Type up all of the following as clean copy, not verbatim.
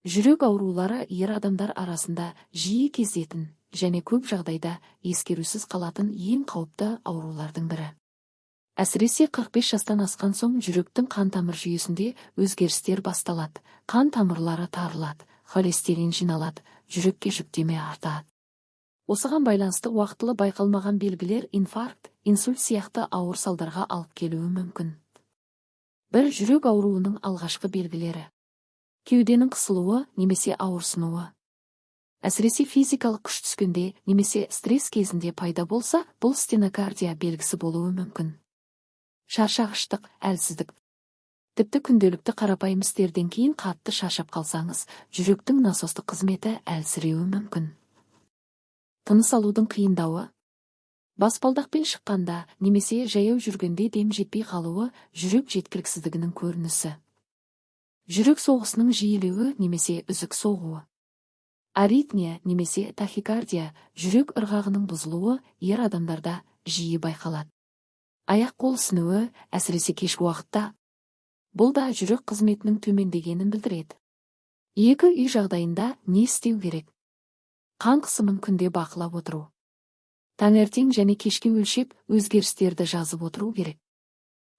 Жүрек аурулары ер адамдар арасында жиі кездесетін және көп жағдайда ескерусіз қалатын ең қауіпті аурулардың бірі. Әсіресе 45 жастан асқан соң жүректің қан тамыр жүйесінде өзгерістер басталады, қан тамырлары тарылады, холестерин жиналады, жүрекке жүктеме артады. Осыған байланысты уақытылы байқалмаған белгілер инфаркт, инсульт сияқты ауыр салдарға алып келуі мүмкін. Бір жүрек ауруының алғашқы белгілері. Кеуденің қысылуы немесе ауырсынуы. Әсіресе физикалық күш түскенде немесе стресс кезінде пайда болса, бұл стенокардия белгісі болуы мүмкін. Шаршағыштық, әлсіздік. Тіпті күнделікті қарапайым істерден кейін қатты шаршап қалсаңыз, жүректің насостық қызметі әлсіреуі мүмкін. Тыныс алудың қиындауы. Баспалдақпен шыққанда немесе жаяу жүргенде дем жетпей қалуы жүрек жеткіліксіздігінің көрінісі. Жүрек соғысының жиілеуі немесе үзік соғуы. Аритмия немесе тахикардия, жүрек ырғағының бұзылуы ер адамдарда жиі байқалады. Аяқ-қол ісінуі, әсіресе кешкі уақытта. Бұл да жүрек қызметінің төмендегенін білдіреді. Екі үй жағдайында не істеу керек? Қан қысымын күнде бақылап отыру. Таңертең және кешке өлшеп, өзгерістерді жазып отыру керек.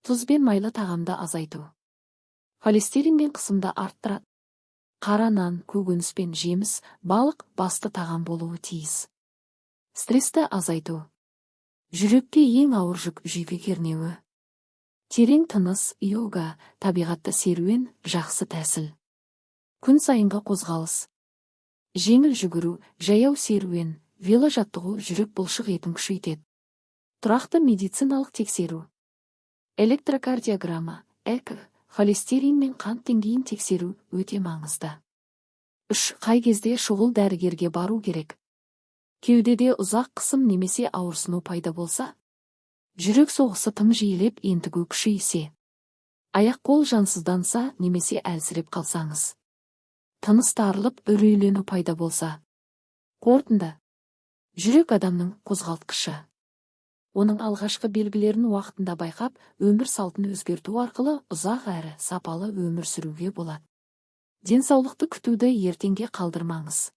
Тұз бен майлы тағамды азайту. Холестерин мен қысымды арттырады. Қара нан, көкөніс пен жеміс, балық басты тағам болуы тиіс. Стрессті азайту. Жүрекке ең ауыр жүк жүйке кернеуі. Терең тыныс, йога, табиғатта серуен жақсы тәсіл. Күн сайынғы қозғалыс. Жеңіл жүгіру, жаяу серуен, веложаттығу жүрек бұлшық етін күшейтеді. Тұрақты медициналық тексеру. Электрокардиограмма, ЭКГ, холестерин мен қан деңгейін тексеру өте маңызды. 3. Қай кезде шұғыл дәрігерге бару керек? Кеудеде ұзақ қысым немесе ауырсыну пайда болса, жүрек соғысы тым жиілеп ентігу күшейсе, аяқ-қол жансызданса немесе әлсіреп қалсаңыз, тыныс тарылып үрейлену пайда болса. Қорытынды. Жүрек адамның қозғалтқышы. Оның алғашқы белгілерін уақытында байқап, өмір салтын өзгерту арқылы ұзақ әрі сапалы өмір сүруге болады. Денсаулықты күтуді ертеңге қалдырмаңыз.